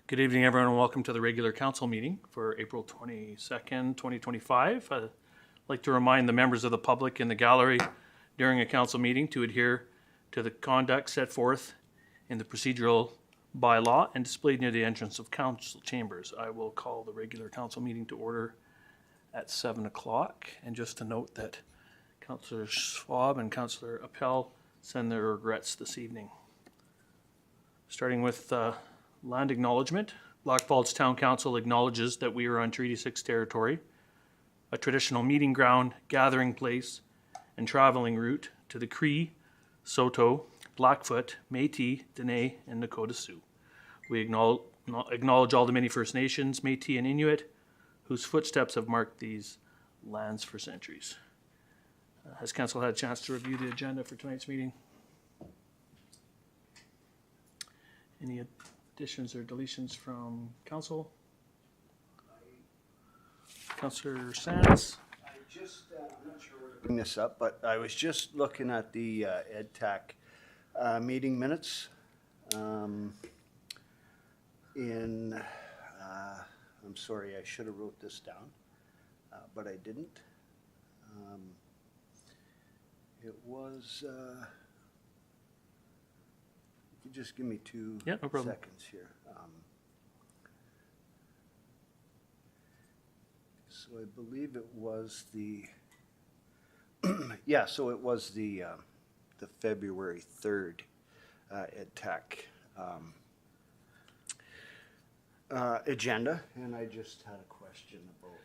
Good evening, everyone, and welcome to the regular council meeting for April 22nd, 2025. I'd like to remind the members of the public in the gallery during a council meeting to adhere to the conduct set forth in the procedural bylaw and displayed near the entrance of council chambers. I will call the regular council meeting to order at 7 o'clock. And just to note that Councillor Schwab and Councillor Appel send their regrets this evening. Starting with land acknowledgement, Blackfalds Town Council acknowledges that we are on Treaty 6 territory, a traditional meeting ground, gathering place, and traveling route to the Cree, Saulteaux, Blackfoot, Métis, Dene, and Nakota Sioux. We acknowledge all the many First Nations, Métis, and Inuit whose footsteps have marked these lands for centuries. Has Council had a chance to review the agenda for tonight's meeting? Any additions or deletions from Council? Councillor Sands? I'm not sure where to bring this up, but I was just looking at the EDTAC meeting minutes. I'm sorry, I should have wrote this down, but I didn't. It was, you just give me two no problem. seconds here. So I believe it was the, yeah, so it was the February 3rd EDTAC agenda, and I just had a question about it.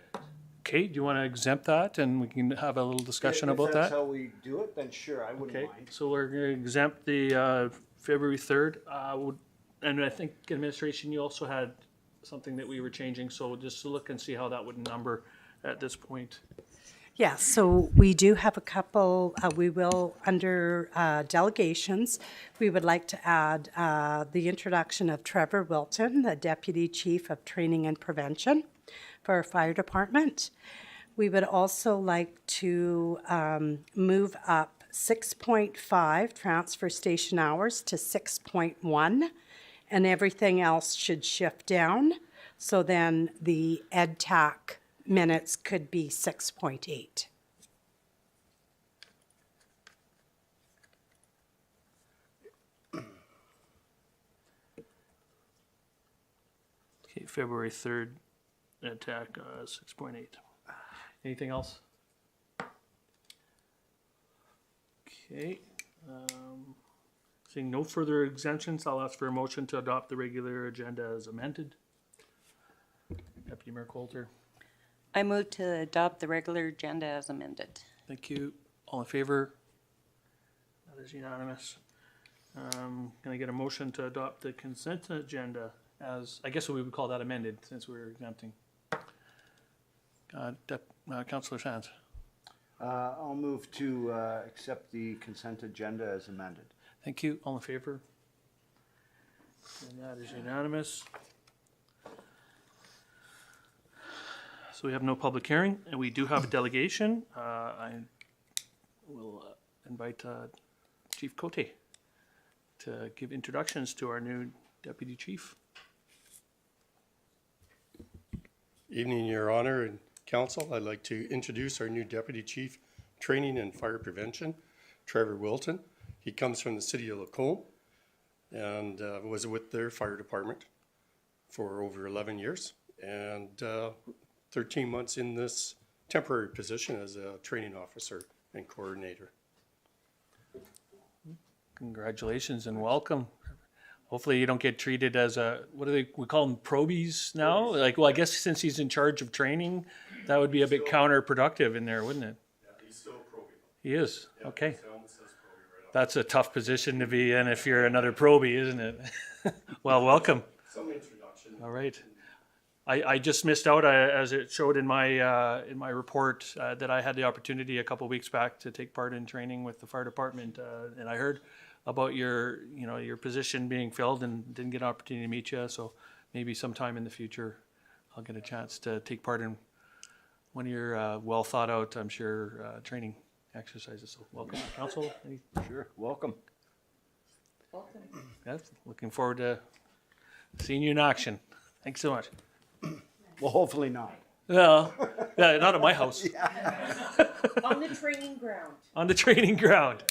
Okay, do you want to exempt that and we can have a little discussion about If that? that's how we do it, then sure, I wouldn't Okay, mind. so we're going to exempt the February 3rd. And I think administration, you also had something that we were changing, so just to look and see how that would number at this point. Yeah, so we do have a couple, we will, under delegations, we would like to add the introduction of Trevor Wilton, the Deputy Chief of Training and Prevention for our fire department. We would also like to move up 6.5 transfer station hours to 6.1, and everything else should shift down. So then the EDTAC minutes could be 6.8. Okay, February 3rd, attack 6.8. Anything else? Okay. Seeing no further exemptions, I'll ask for a motion to adopt the regular agenda as amended. Deputy Mayor Coulter. I move to adopt the regular agenda as amended. Thank you. All in favor? That is unanimous. Can I get a motion to adopt the consent agenda as, I guess we would call that amended since we're exempting. Councillor Sands. I'll move to accept the consent agenda as amended. Thank you. All in favor? And that is unanimous. So we have no public hearing, and we do have a delegation. I will invite Chief Cote to give introductions to our new Deputy Chief. Evening, Your Honor and Council. I'd like to introduce our new Deputy Chief, Training and Fire Prevention, Trevor Wilton. He comes from the city of Lacombe and was with their fire department for over 11 years and 13 months in this temporary position as a training officer and coordinator. Congratulations and welcome. Hopefully you don't get treated as a, what do we call them, probies now? Like, well, I guess since he's in charge of training, that would be a bit counterproductive in there, wouldn't it? Yeah, he's still a probie. He is, Yeah, okay. his helmet says probie right on. That's a tough position to be in if you're another probie, isn't it? Well, welcome. Some introduction. All right. I just missed out, as it showed in my report, that I had the opportunity a couple weeks back to take part in training with the fire department, and I heard about your position being filled and didn't get an opportunity to meet you. So maybe sometime in the future, I'll get a chance to take part in one of your well thought out, I'm sure, training exercises. So welcome, Council. Sure, welcome. Welcome. Yeah, looking forward to Seeing you in action. Thanks so much. Well, hopefully not. Well, yeah, not at my house. On the training ground. On the training ground.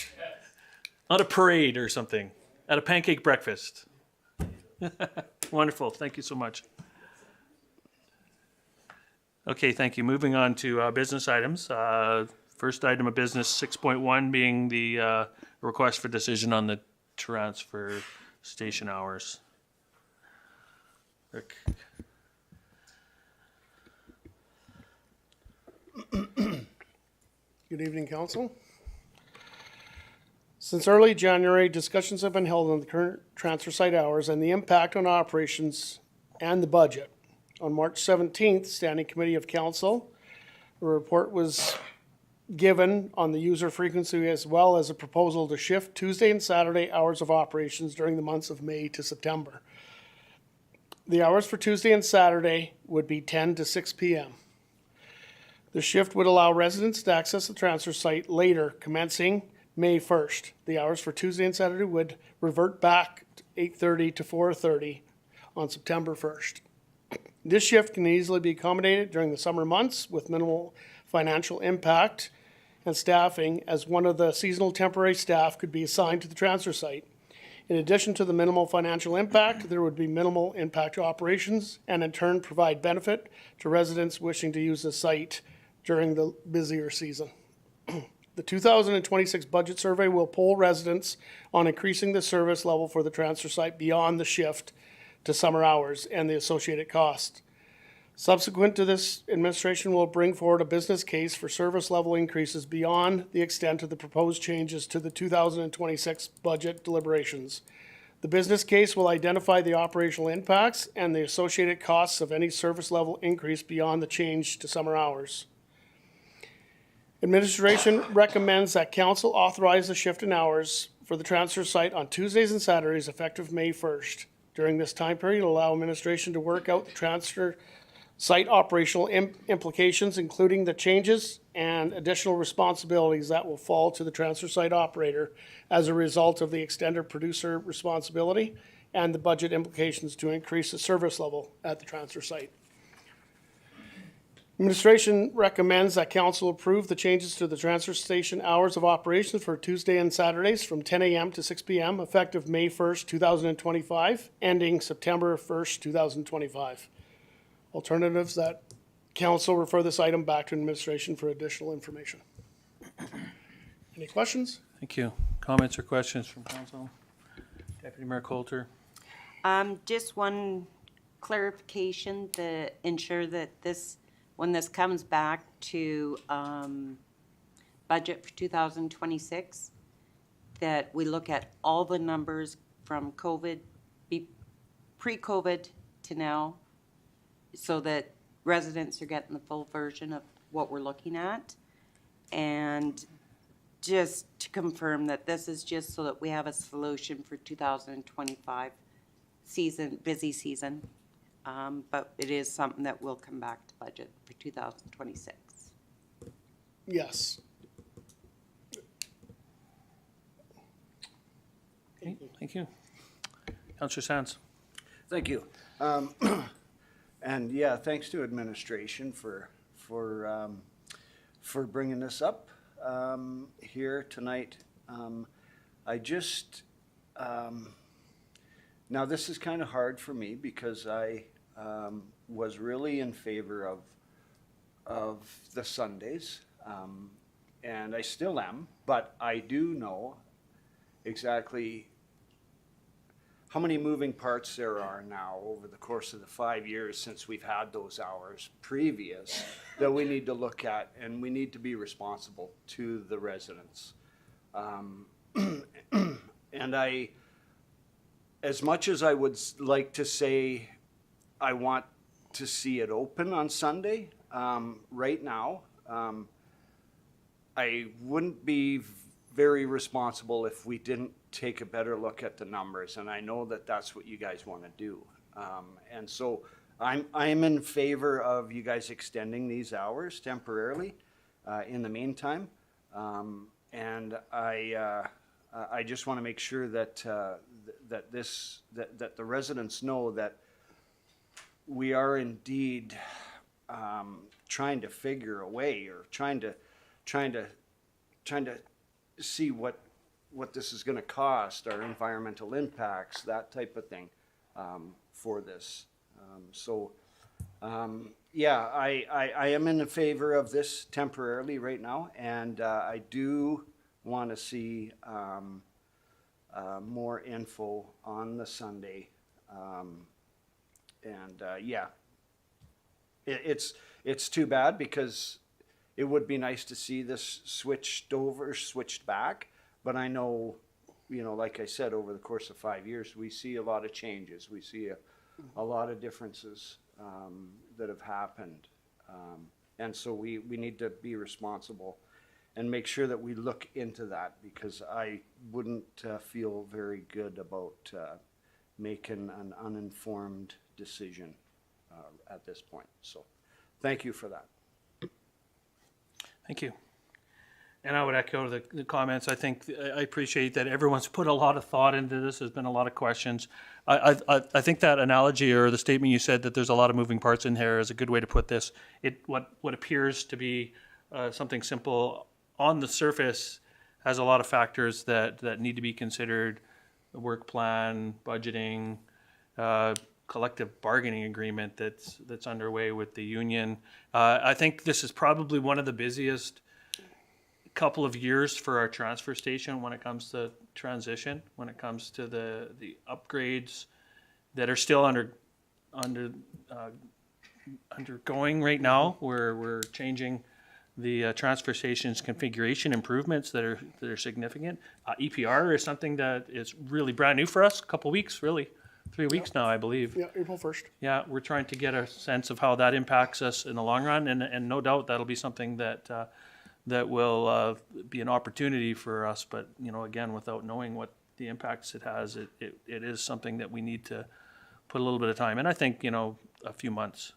On a parade or something. At a pancake breakfast. Wonderful. Thank you so much. Okay, thank you. Moving on to business items. First item of business, 6.1, being the request for decision on the transfer station hours. Rick. Good evening, Council. Since early January, discussions have been held on the current transfer site hours and the impact on operations and the budget. On March 17th, Standing Committee of Council, a report was given on the user frequency as well as a proposal to shift Tuesday and Saturday hours of operations during the months of May to September. The hours for Tuesday and Saturday would be 10 to 6 p.m. The shift would allow residents to access the transfer site later, commencing May 1st. The hours for Tuesday and Saturday would revert back to 8:30 to 4:30 on September 1st. This shift can easily be accommodated during the summer months with minimal financial impact and staffing, as one of the seasonal temporary staff could be assigned to the transfer site. In addition to the minimal financial impact, there would be minimal impact to operations and in turn provide benefit to residents wishing to use the site during the busier season. The 2026 budget survey will poll residents on increasing the service level for the transfer site beyond the shift to summer hours and the associated cost. Subsequent to this, administration will bring forward a business case for service level increases beyond the extent of the proposed changes to the 2026 budget deliberations. The business case will identify the operational impacts and the associated costs of any service level increase beyond the change to summer hours. Administration recommends that council authorize the shift in hours for the transfer site on Tuesdays and Saturdays effective May 1st. During this time period, allow administration to work out the transfer site operational implications, including the changes and additional responsibilities that will fall to the transfer site operator as a result of the extended producer responsibility and the budget implications to increase the service level at the transfer site. Administration recommends that council approve the changes to the transfer station hours of operations for Tuesday and Saturdays from 10 a.m. to 6 p.m. effective May 1st, 2025, ending September 1st, 2025. Alternatives that council refer this item back to administration for additional information. Any questions? Thank you. Comments or questions from council? Deputy Mayor Coulter. Just one clarification to ensure that this, when this comes back to budget for 2026, that we look at all the numbers from COVID, pre-COVID to now, so that residents are getting the full version of what we're looking at. And just to confirm that this is just so that we have a solution for 2025 season, busy season. But it is something that will come back to budget for 2026. Yes. Okay, thank you. Councillor Sands. Thank you. And yeah, thanks to administration for bringing this up here tonight. I just now this is kind of hard for me because I was really in favor of the Sundays, and I still am. But I do know exactly how many moving parts there are now over the course of the 5 years since we've had those hours previous that we need to look at, and we need to be responsible to the residents. And I, as much as I would like to say I want to see it open on Sunday, right now, I wouldn't be very responsible if we didn't take a better look at the numbers, and I know that that's what you guys want to do. And so I'm in favor of you guys extending these hours temporarily in the meantime. And I just want to make sure that, that the residents know that we are indeed trying to figure a way, or trying to see what this is going to cost, our environmental impacts, that type of thing, for this. Yeah, I am in favor of this temporarily right now, and I do want to see more info on the Sunday. Yeah, it's too bad, because it would be nice to see this switched back, but I know, you know, like I said, over the course of 5 years, we see a lot of changes. We see a lot of differences that have happened. And so we need to be responsible and make sure that we look into that, because I wouldn't feel very good about making an uninformed decision at this point. So thank you for that. Thank you. And I would echo the comments. I think, I appreciate that everyone's put a lot of thought into this. There's been a lot of questions. I think that analogy, or the statement you said that there's a lot of moving parts in here, is a good way to put this. What appears to be something simple on the surface has a lot of factors that need to be considered: the work plan, budgeting, collective bargaining agreement that's underway with the union. I think this is probably one of the busiest couple of years for our transfer station when it comes to transition, when it comes to the upgrades that are still undergoing right now. We're changing the transfer station's configuration improvements that are significant. EPR is something that is really brand new for us, a couple weeks, really 3 weeks now, I believe. Yeah, April 1st. Yeah, we're trying to get a sense of how that impacts us in the long run, and no doubt that'll be something that will be an opportunity for us. But, you know, again, without knowing what the impacts it has, it is something that we need to put a little bit of time. And I think, you know, a few months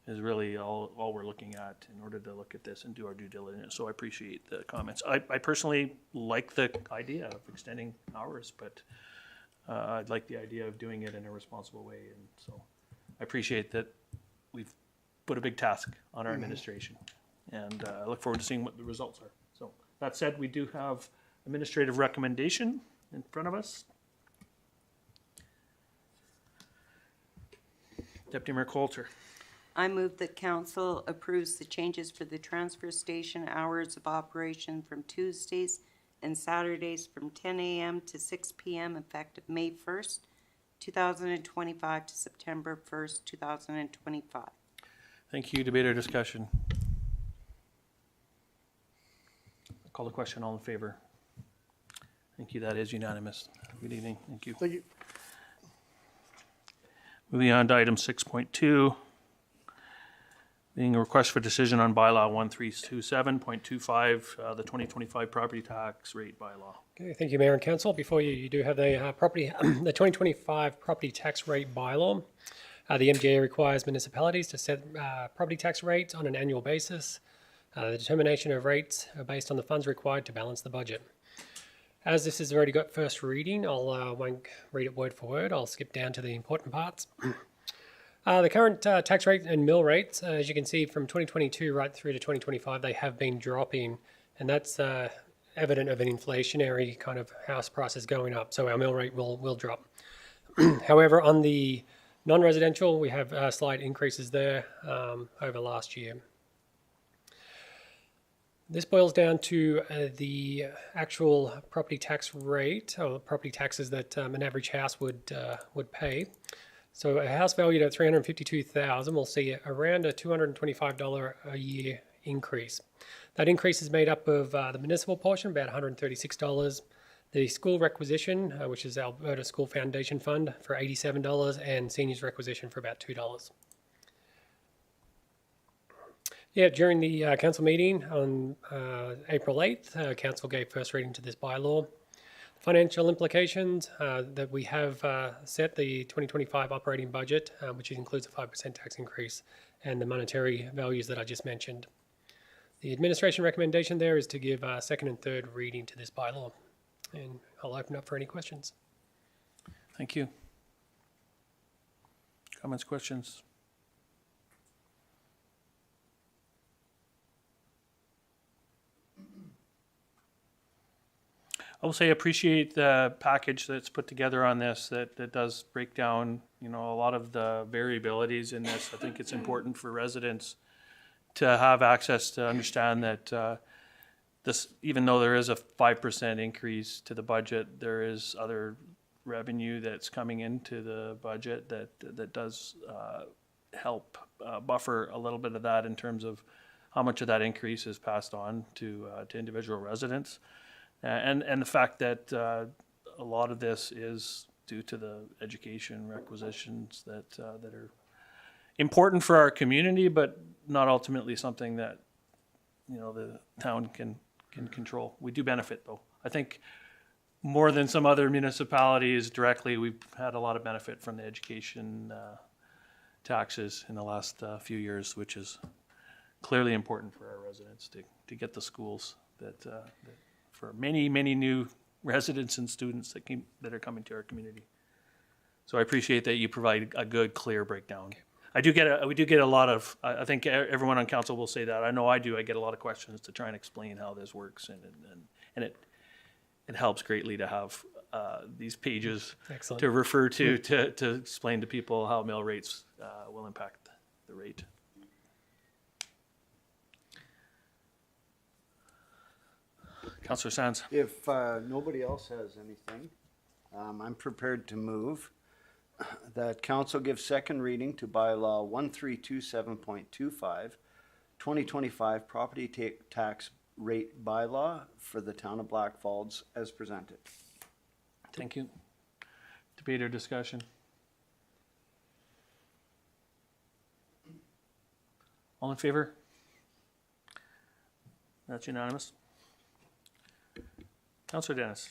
is really all we're looking at in order to look at this and do our due diligence. So I appreciate the comments. I personally like the idea of extending hours, but I'd like the idea of doing it in a responsible way. And so I appreciate that we've put a big task on our administration. And I look forward to seeing what the results are. So that said, we do have administrative recommendation in front of us. Deputy Mayor Coulter. I move that council approves the changes for the transfer station hours of operation from Tuesdays and Saturdays from 10 a.m. to 6 p.m. effective May 1st, 2025 to September 1st, 2025. Thank you. Debate or discussion? Call the question. All in favor? Thank you. That is unanimous. Good evening. Thank you. Thank you. Moving on to item 6.2, being a request for decision on bylaw 1327.25, the 2025 property tax rate bylaw. Okay, thank you, Mayor and Council. Before you do have the the 2025 property tax rate bylaw. The MGA requires municipalities to set property tax rates on an annual basis. The determination of rates are based on the funds required to balance the budget. As this has already got first reading, I won't read it word for word. I'll skip down to the important parts. The current tax rate and mill rates, as you can see from 2022 right through to 2025, they have been dropping, and that's evident of an inflationary kind of house prices going up. So our mill rate will drop. However, on the non-residential, we have slight increases there over last year. This boils down to the actual property tax rate, or property taxes that an average house would pay. So a house valued at $352,000 will see around a $225 a year increase. That increase is made up of the municipal portion, about $136, the school requisition, which is Alberta School Foundation Fund, for $87, and seniors requisition for about $2. Yeah, during the council meeting on April 8th, council gave first reading to this bylaw. Financial implications that we have set the 2025 operating budget, which includes a 5% tax increase, and the monetary values that I just mentioned. The administration recommendation there is to give second and third reading to this bylaw. And I'll open up for any questions. Thank you. Comments, questions? I will say appreciate the package that's put together on this, that does break down, a lot of the variabilities in this. I think it's important for residents to have access to understand that this, even though there is a 5% increase to the budget, there is other revenue that's coming into the budget that does help buffer a little bit of that in terms of how much of that increase is passed on to individual residents. And the fact that a lot of this is due to the education requisitions that are important for our community, but not ultimately something that, the town can control. We do benefit, though. I think more than some other municipalities directly, we've had a lot of benefit from the education taxes in the last few years, which is clearly important for our residents to get the schools that for many, many new residents and students that are coming to our community. So I appreciate that you provide a good, clear breakdown. We do get a lot of, I think everyone on council will say that. I know I do. I get a lot of questions to try and explain how this works, and it helps greatly to have these pages Excellent. to refer to explain to people how mill rates will impact the rate. Councillor Sands. If nobody else has anything, I'm prepared to move that council give second reading to bylaw 1327.25, 2025 property tax rate bylaw for the town of Blackfalds as presented. Thank you. Debate or discussion? All in favor? That's unanimous. Councillor Dennis.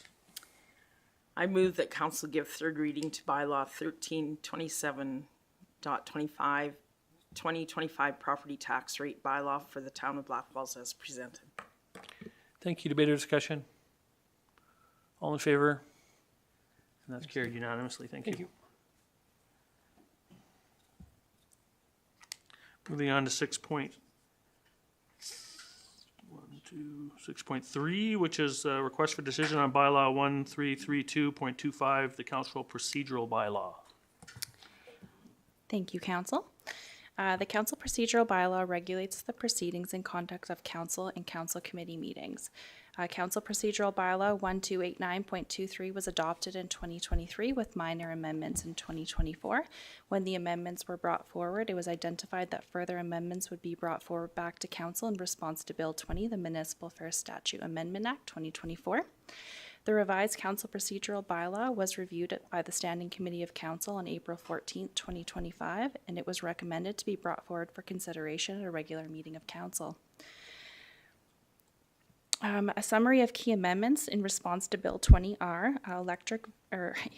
I move that council give third reading to bylaw 1327.25, 2025 property tax rate bylaw for the town of Blackfalds as presented. Thank you. Debate or discussion? All in favor? And that's carried unanimously. Thank you. Moving on to 6.3, which is a request for decision on bylaw 1332.25, the council procedural bylaw. Thank you, Council. The Council Procedural Bylaw regulates the proceedings and conduct of Council and Council Committee meetings. Council Procedural Bylaw 1289.23 was adopted in 2023 with minor amendments in 2024. When the amendments were brought forward, it was identified that further amendments would be brought forward back to Council in response to Bill 20, the Municipal Fair Statute Amendment Act 2024. The revised Council Procedural Bylaw was reviewed by the Standing Committee of Council on April 14, 2025, and it was recommended to be brought forward for consideration at a regular meeting of Council. A summary of key amendments in response to Bill 20R,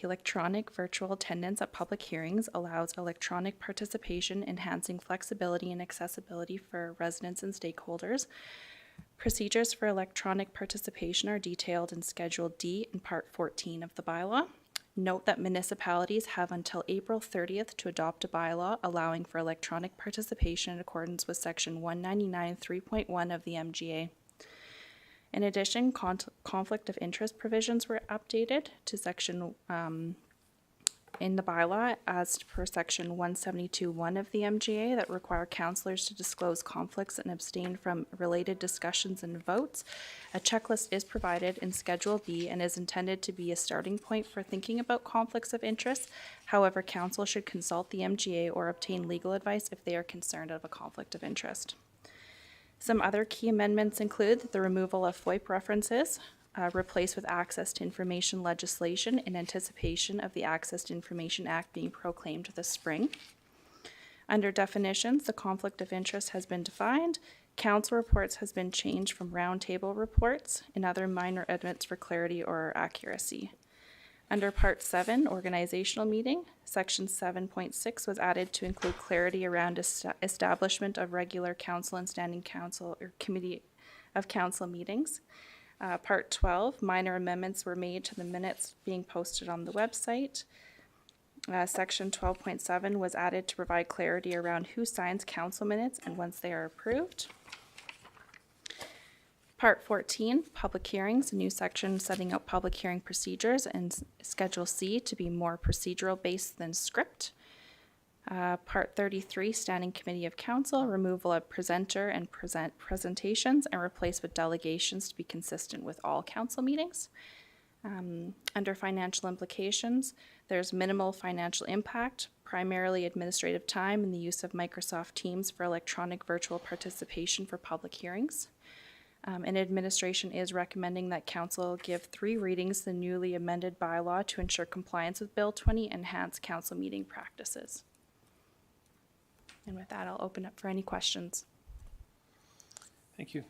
electronic virtual attendance at public hearings allows electronic participation, enhancing flexibility and accessibility for residents and stakeholders. Procedures for electronic participation are detailed in Schedule D in Part 14 of the bylaw. Note that municipalities have until April 30th to adopt a bylaw allowing for electronic participation in accordance with Section 199 3.1 of the MGA. In addition, conflict of interest provisions were updated to section in the bylaw as per Section 172.1 of the MGA that require councillors to disclose conflicts and abstain from related discussions and votes. A checklist is provided in Schedule B and is intended to be a starting point for thinking about conflicts of interest. However, council should consult the MGA or obtain legal advice if they are concerned of a conflict of interest. Some other key amendments include the removal of FOIP references, replaced with access to information legislation in anticipation of the Access to Information Act being proclaimed this spring. Under definitions, the conflict of interest has been defined. Council reports has been changed from roundtable reports and other minor edits for clarity or accuracy. Under Part 7, Organizational Meeting, Section 7.6 was added to include clarity around establishment of regular council and standing council or committee of council meetings. Part 12, minor amendments were made to the minutes being posted on the website. Section 12.7 was added to provide clarity around who signs council minutes and once they are approved. Part 14, public hearings, a new section setting out public hearing procedures and Schedule C to be more procedural based than script. Part 33, Standing Committee of Council, removal of presenter and presentations and replaced with delegations to be consistent with all council meetings. Under financial implications, there's minimal financial impact, primarily administrative time and the use of Microsoft Teams for electronic virtual participation for public hearings. And administration is recommending that council give 3 readings to the newly amended bylaw to ensure compliance with Bill 20 and enhance council meeting practices. And with that, I'll open up for any questions. Thank you.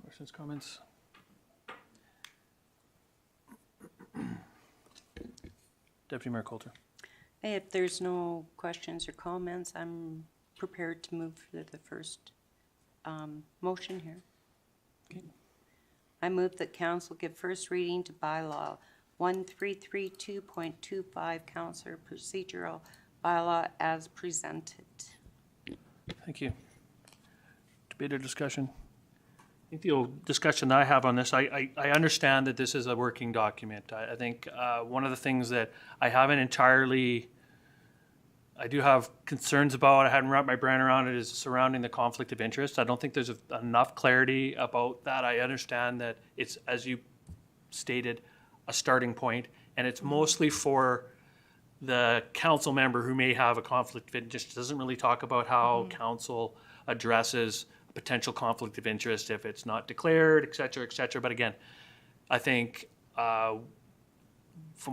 Questions, comments? Deputy Mayor Coulter. If there's no questions or comments, I'm prepared to move to the first motion here. Okay. I move that council give first reading to bylaw 1332.25, council procedural bylaw as presented. Thank you. Debate or discussion? I think the old discussion that I have on this, I understand that this is a working document. I think one of the things that I haven't entirely, I do have concerns about, I hadn't wrapped my brain around it, is surrounding the conflict of interest. I don't think there's enough clarity about that. I understand that it's, as you stated, a starting point, and it's mostly for the council member who may have a conflict of interest. It doesn't really talk about how council addresses a potential conflict of interest if it's not declared, et cetera, et cetera. But again, I think from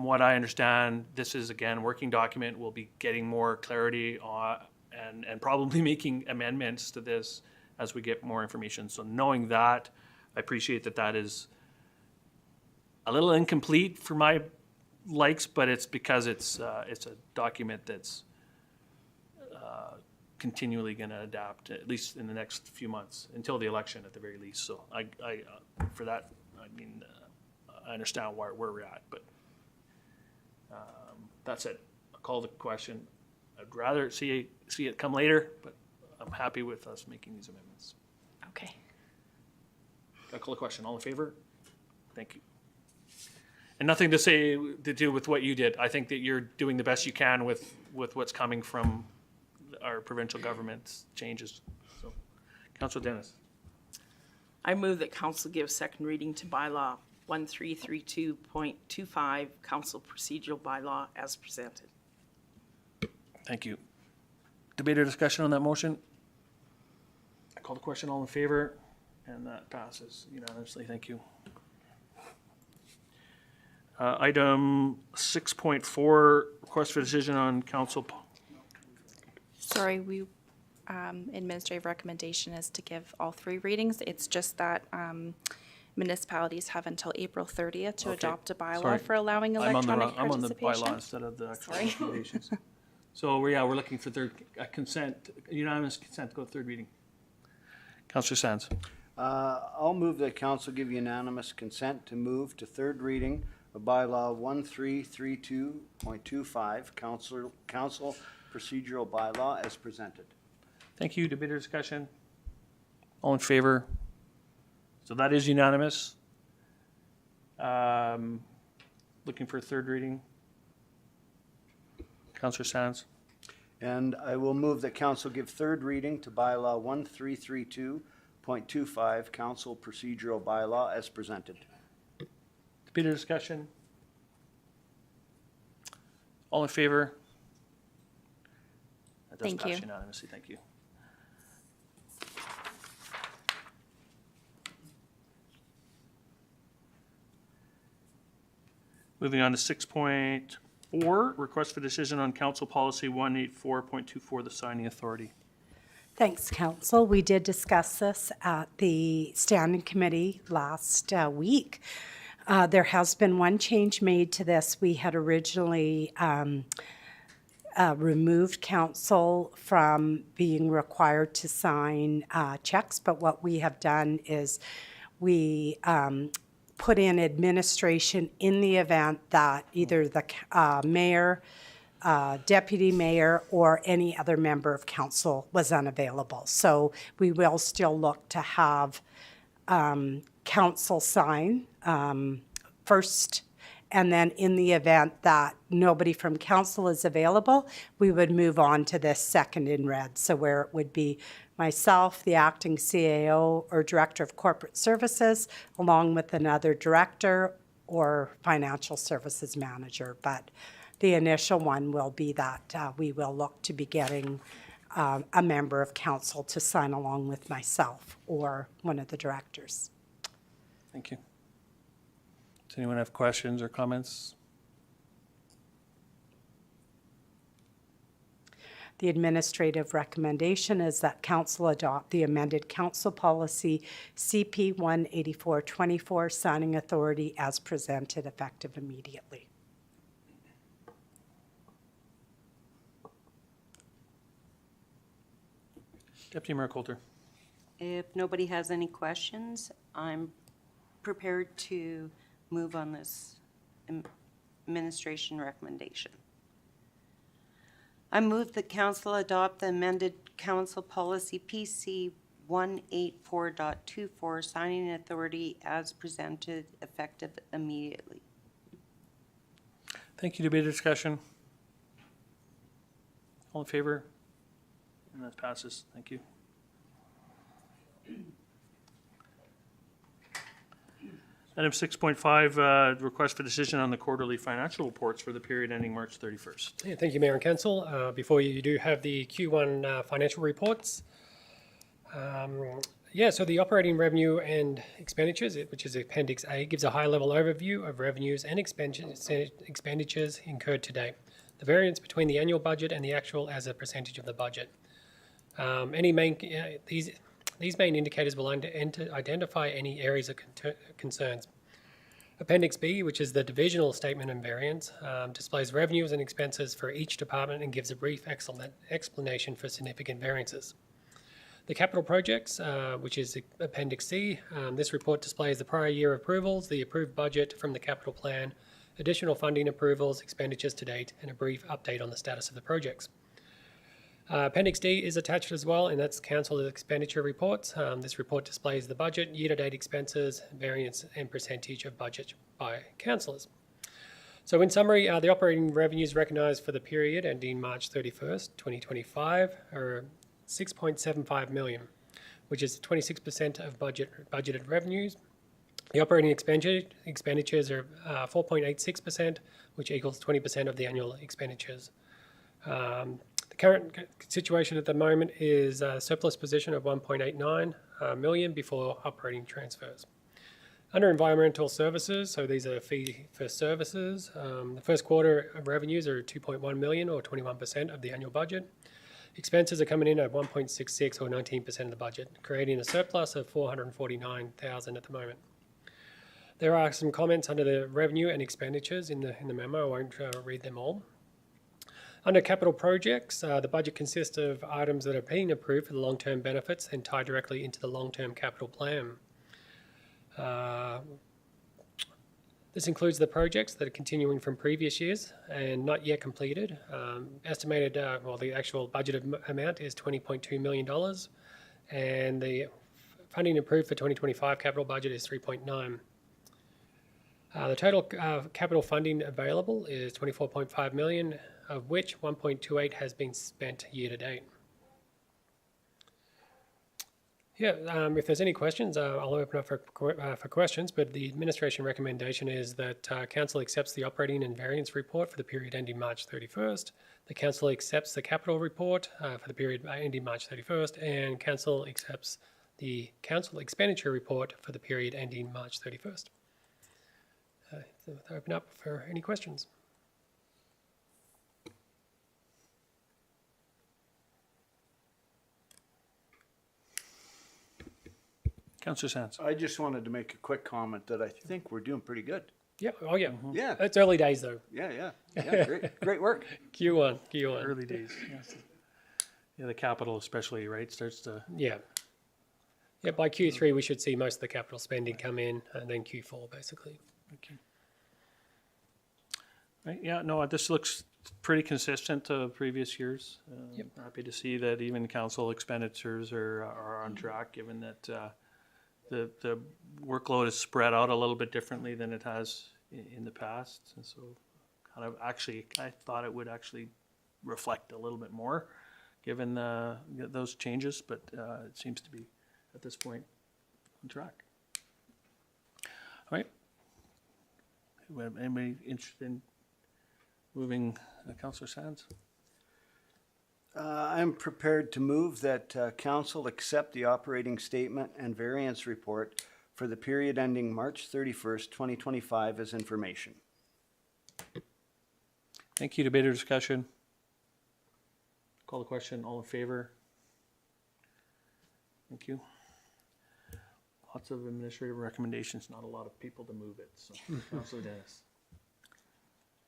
what I understand, this is, again, a working document. We'll be getting more clarity on, and probably making amendments to this as we get more information. So knowing that, I appreciate that that is a little incomplete for my likes, but it's because it's a document that's continually going to adapt, at least in the next few months, until the election at the very least. So I for that, I mean, I understand where we're at, but that's it. I'll call the question. I'd rather see it come later, but I'm happy with us making these amendments. Okay. I'll call the question. All in favor? Thank you. And nothing to do with what you did. I think that you're doing the best you can with what's coming from our provincial government's changes. So, Councillor Dennis. I move that council give second reading to bylaw 1332.25, council procedural bylaw as presented. Thank you. Debate or discussion on that motion? I call the question. All in favor? And that passes unanimously. Thank you. Item 6.4, request for decision on council. Sorry, administrative recommendation is to give all 3 readings. It's just that municipalities have until April 30th to adopt a bylaw Sorry. for allowing electronic I'm on the participation. bylaw instead of the actual Sorry. recommendations. So we're looking for unanimous consent to go to third reading. Councillor Sands. I'll move that council give unanimous consent to move to third reading of bylaw 1332.25, council procedural bylaw as presented. Thank you. Debate or discussion? All in favor? So that is unanimous. Looking for a third reading. Councillor Sands. And I will move that council give third reading to bylaw 1332.25, council procedural bylaw as presented. Debate or discussion? All in favor? That does Thank pass you. unanimously. Thank you. Moving on to 6.4, request for decision on council policy 184.24, the signing authority. Thanks, Council. We did discuss this at the Standing Committee last week. There has been one change made to this. We had originally removed council from being required to sign checks, but what we have done is we put in administration in the event that either the mayor, deputy mayor, or any other member of council was unavailable. So we will still look to have council sign first, and then in the event that nobody from council is available, we would move on to this second in red. So where it would be myself, the acting CAO or Director of Corporate Services, along with another director or financial services manager. But the initial one will be that we will look to be getting a member of council to sign along with myself or one of the directors. Thank you. Does anyone have questions or comments? The administrative recommendation is that council adopt the amended council policy CP 18424, signing authority as presented, effective immediately. Deputy Mayor Coulter. If nobody has any questions, I'm prepared to move on this administration recommendation. I move that council adopt the amended council policy PC 184.24, signing authority as presented, effective immediately. Thank you. Debate or discussion? All in favor? And that passes. Thank you. Item 6.5, request for decision on the quarterly financial reports for the period ending March 31st. Yeah, thank you, Mayor and Council. Before you do have the Q1 financial reports. So the operating revenue and expenditures, which is Appendix A, gives a high-level overview of revenues and expenditures incurred to date. The variance between the annual budget and the actual as a percentage of the budget. These main indicators will identify any areas of concerns. Appendix B, which is the divisional statement and variance, displays revenues and expenses for each department and gives a brief explanation for significant variances. The capital projects, which is Appendix C, this report displays the prior year approvals, the approved budget from the capital plan, additional funding approvals, expenditures to date, and a brief update on the status of the projects. Appendix D is attached as well, and that's council expenditure reports. This report displays the budget, year-to-date expenses, variance, and percentage of budget by councillors. So in summary, the operating revenues recognised for the period ending March 31st, 2025 are $6.75 million, which is 26% of budgeted revenues. The operating expenditures are 4.86%, which equals 20% of the annual expenditures. The current situation at the moment is a surplus position of 1.89 million before operating transfers. Under environmental services, so these are fee for services, the first quarter of revenues are 2.1 million or 21% of the annual budget. Expenses are coming in at 1.66 or 19% of the budget, creating a surplus of 449,000 at the moment. There are some comments under the revenue and expenditures in the memo. I won't read them all. Under capital projects, the budget consists of items that are being approved for the long-term benefits and tie directly into the long-term capital plan. This includes the projects that are continuing from previous years and not yet completed. The actual budgeted amount is $20.2 million, and the funding approved for 2025 capital budget is 3.9. The total capital funding available is 24.5 million, of which 1.28 has been spent year to date. If there's any questions, I'll open up for questions, but the administration recommendation is that Council accepts the operating and variance report for the period ending March 31st. The Council accepts the capital report for the period ending March 31st, and Council accepts the Council expenditure report for the period ending March 31st. Open up for any questions. Councillor Sands. I just wanted to make a quick comment that I think we're doing pretty good. Yeah, oh yeah. Yeah, It's early days though. yeah. Great work. Q1. Early days, yes. Yeah, the capital especially, right, starts to, Yeah. Yeah, by Q3, we should see most of the capital spending come in, and then Q4, basically. right, yeah, no, this looks pretty consistent to previous years. Yep. Happy to see that even council expenditures are on track, given that the workload is spread out a little bit differently than it has in the past. And so kind of actually, I thought it would actually reflect a little bit more, given those changes, but it seems to be, at this point, on track. All right. Anybody interested in moving Councillor Sands? I'm prepared to move that council accept the operating statement and variance report for the period ending March 31st, 2025 as information. Thank you. Debate or discussion? Call the question. All in favor? Thank you. Lots of administrative recommendations, not a lot of people to move it. So, Councillor Dennis.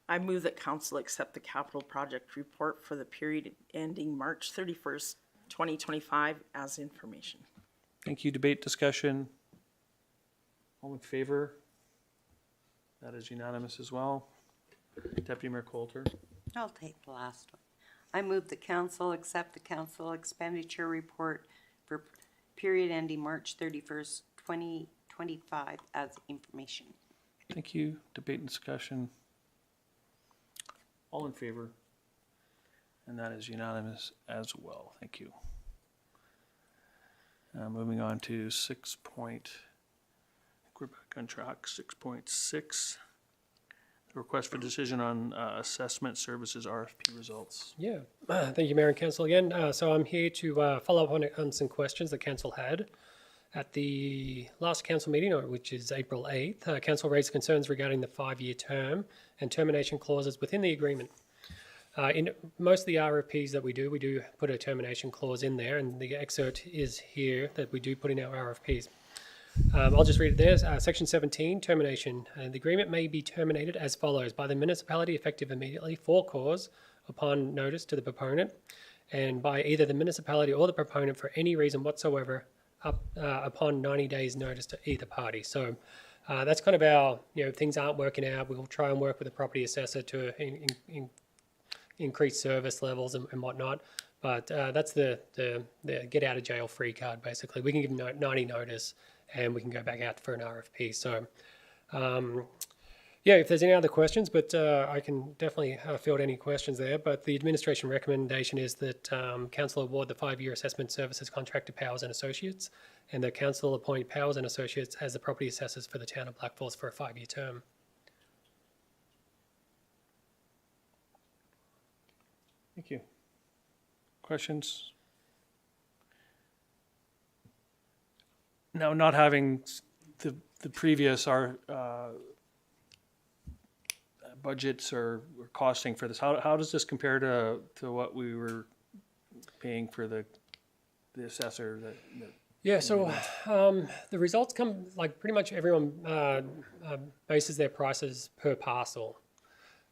I move that council accept the capital project report for the period ending March 31st, 2025 as information. Thank you. Debate, discussion? All in favor? That is unanimous as well. Deputy Mayor Coulter. I'll take the last one. I move the council accept the council expenditure report for period ending March 31st, 2025 as information. Thank you. Debate and discussion? All in favor? And that is unanimous as well. Thank you. Moving on to 6 point, I think we're back on track, 6.6. The request for decision on assessment services RFP results. Yeah, thank you, Mayor and Council again. So I'm here to follow up on some questions that Council had. At the last Council meeting, which is April 8th, Council raised concerns regarding the 5-year term and termination clauses within the agreement. In most of the RFPs that we do put a termination clause in there, and the excerpt is here that we do put in our RFPs. I'll just read it there. Section 17, termination. The agreement may be terminated as follows: by the municipality effective immediately for cause upon notice to the proponent, and by either the municipality or the proponent for any reason whatsoever upon 90 days notice to either party. So that's kind of our, things aren't working out. We'll try and work with the property assessor to increase service levels and whatnot. But that's the get out of jail free card, basically. We can give them 90 notice and we can go back out for an RFP. So, yeah, if there's any other questions, but I can definitely field any questions there. But the administration recommendation is that council award the 5-year assessment services contract to Powers and Associates, and the council appoint Powers and Associates as the property assessors for the town of Blackfalds for a 5-year term. Thank you. Questions? Now, not having the previous budgets or costing for this, how does this compare to what we were paying for the assessor? Yeah, so the results come, like pretty much everyone bases their prices per parcel.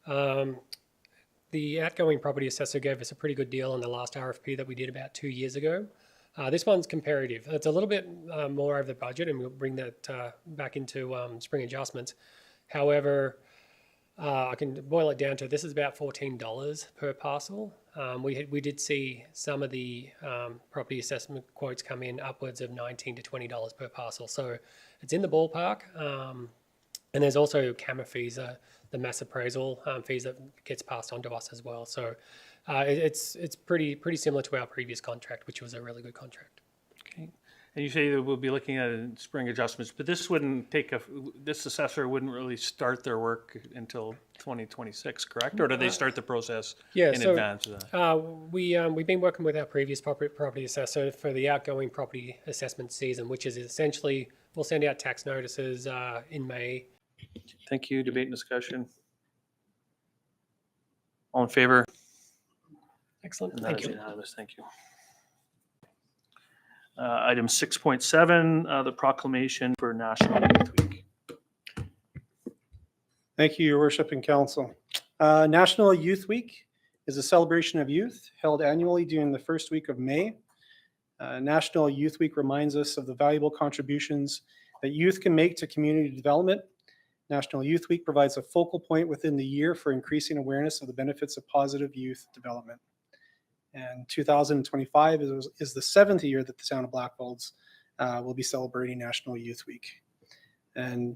The outgoing property assessor gave us a pretty good deal on the last RFP that we did about 2 years ago. This one's comparative. It's a little bit more over the budget, and we'll bring that back into spring adjustments. However, I can boil it down to this is about $14 per parcel. We did see some of the property assessment quotes come in upwards of $19 to $20 per parcel. So it's in the ballpark. And there's also camera fees, the mass appraisal fees that gets passed on to us as well. So it's pretty similar to our previous contract, which was a really good contract. Okay. And you say that we'll be looking at it in spring adjustments, but this wouldn't this assessor wouldn't really start their work until 2026, correct? Or do they start the process in advance of that? We've been working with our previous property assessor for the outgoing property assessment season, which is essentially, we'll send out tax notices in May. Thank you. Debate and discussion. All in favor? Excellent. And Thank that is you. unanimous. Thank you. Item 6.7, the proclamation for National Youth Week. Thank you, Your Worship and Council. National Youth Week is a celebration of youth held annually during the first week of May. National Youth Week reminds us of the valuable contributions that youth can make to community development. National Youth Week provides a focal point within the year for increasing awareness of the benefits of positive youth development. And 2025 is the 7th year that the town of Blackfalds will be celebrating National Youth Week. And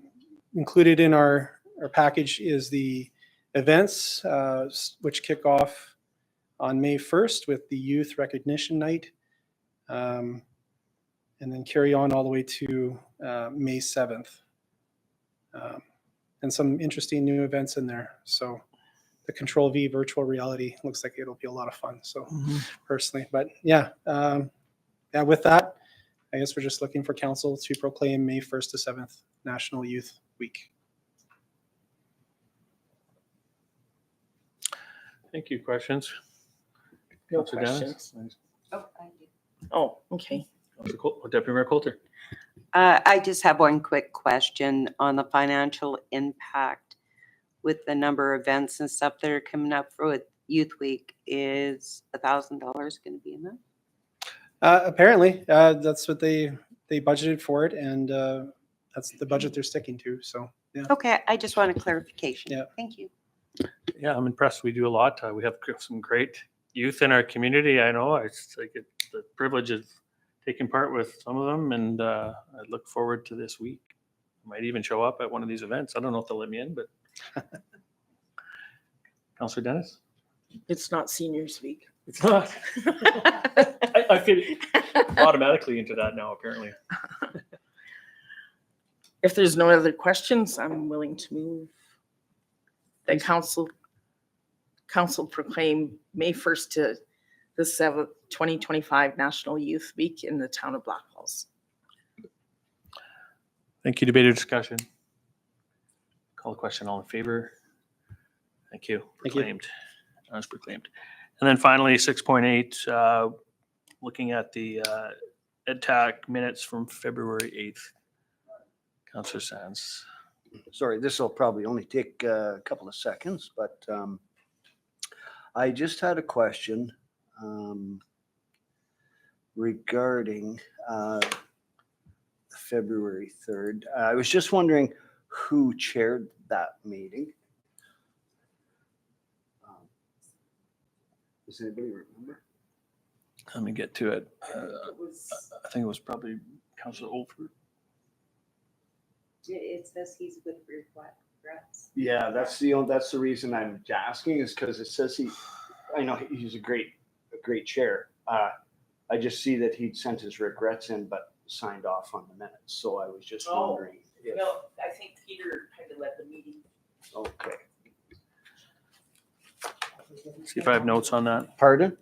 included in our package is the events which kick off on May 1st with the Youth Recognition Night, and then carry on all the way to May 7th. And some interesting new events in there. So the Control V virtual reality looks like it'll be a lot of fun. So personally, but yeah, with that, I guess we're just looking for council to proclaim May 1st to 7th National Youth Week. Thank you. Questions? No Councillor Dennis? questions. Oh, I do. Oh, okay. Deputy Mayor Coulter. I just have one quick question on the financial impact with the number of events and stuff that are coming up for Youth Week. Is $1,000 going to be enough? Apparently, that's what they budgeted for it, and that's the budget they're sticking to. So yeah. Okay, I just want a clarification. Yeah. Thank you. Yeah, I'm impressed. We do a lot. We have some great youth in our community. I know it's like the privilege of taking part with some of them, and I look forward to this week. I might even show up at one of these events. I don't know if they'll let me in, but Councillor Dennis? It's not Seniors Week. It's not. I fit automatically into that now, apparently. If there's no other questions, I'm willing to move that council proclaim May 1st to the 7th, 2025 National Youth Week in the town of Blackfalds. Thank you. Debate or discussion? Call the question. All in favor? Thank you. Thank you. Proclaimed. As proclaimed. And then finally, 6.8, looking at the EDTAC minutes from February 8th. Councillor Sands. Sorry, this will probably only take a couple of seconds, but I just had a question regarding February 3rd. I was just wondering who chaired that meeting. Does anybody remember? Let me get to it. I think it was probably Councillor Oldford. It says he's with regrets. Yeah, that's the reason I'm asking, is because it says I know he's a great chair. I just see that he'd sent his regrets in, but signed off on the minutes. So I was just wondering if. No, I think Peter kind of led the meeting. Okay. See if I have notes on that. Pardon?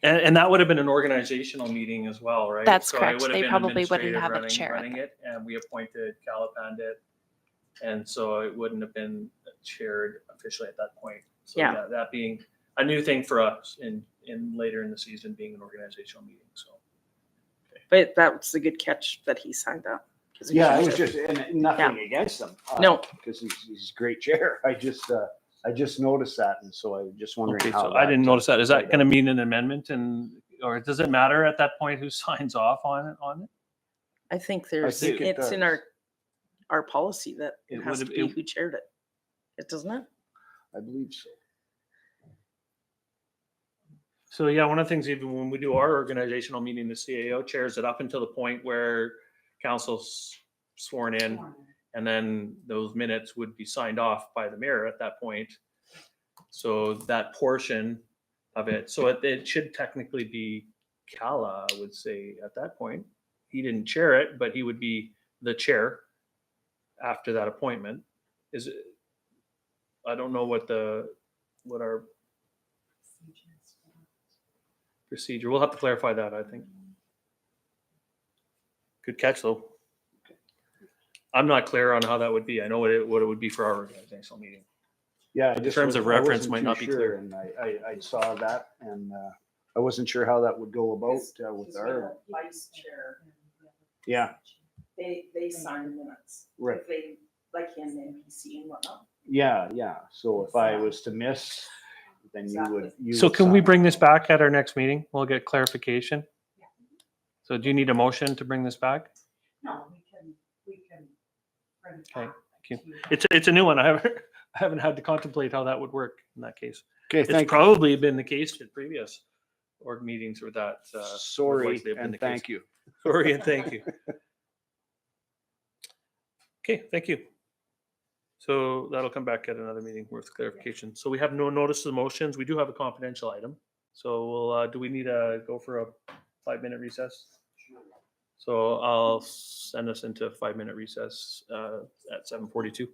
And that would have been an organizational meeting as well, right? That's So it correct. would have They been probably wouldn't administrative have a running- chair at running it, and we appointed Calipandit, and so it wouldn't have been chaired officially at that point. So Yeah. that being a new thing for us in later in the season, being an organizational meeting. So But that was a good catch that he signed up. 'Cause he Yeah, I should was have. just, and nothing against him. No. Because he's a great chair. I just noticed that, and so I was just wondering okay, how. so I didn't notice that. Is that played going to out. mean an amendment, or does it matter at that point who signs off on it? I think think it it's in does. our policy that it It has to would- be it- who chaired it. It doesn't it? I believe so. So yeah, one of the things, even when we do our organizational meeting, the CAO chairs it up until the point where council's sworn in, and then those minutes would be signed off by the mayor at that point. So that portion of it, so it should technically be Cala, I would say, at that point. He didn't chair it, but he would be the chair after that appointment. Is it? I don't know what our procedure. We'll have to clarify that, I think. Good catch, though. I'm not clear on how that would be. I know what it would be for our organizational meeting. Yeah, I In just terms of wasn't- I reference wasn't might too not be sure, clear. And I saw that, and I wasn't sure how that would go about with Vice chair, Yeah, they sign the minutes. Right. If they like in NPC and whatnot. Yeah, so if I was to miss, then you So would can we sign. bring this back at our next meeting? We'll get clarification. So do you need a motion to bring this back? No, we can bring it Okay, back. thank you. It's a new one. I haven't had to contemplate how that would work in that case. Okay, It's thank you. probably been the case in previous org meetings where that. would Sorry, likely have been and the case. thank you. Sorry and thank you. Okay, thank you. So that'll come back at another meeting with clarification. So we have no notice of motions. We do have a confidential item. So we'll, do we need to go for a 5-minute recess? So I'll send us into a 5-minute recess at 7:42.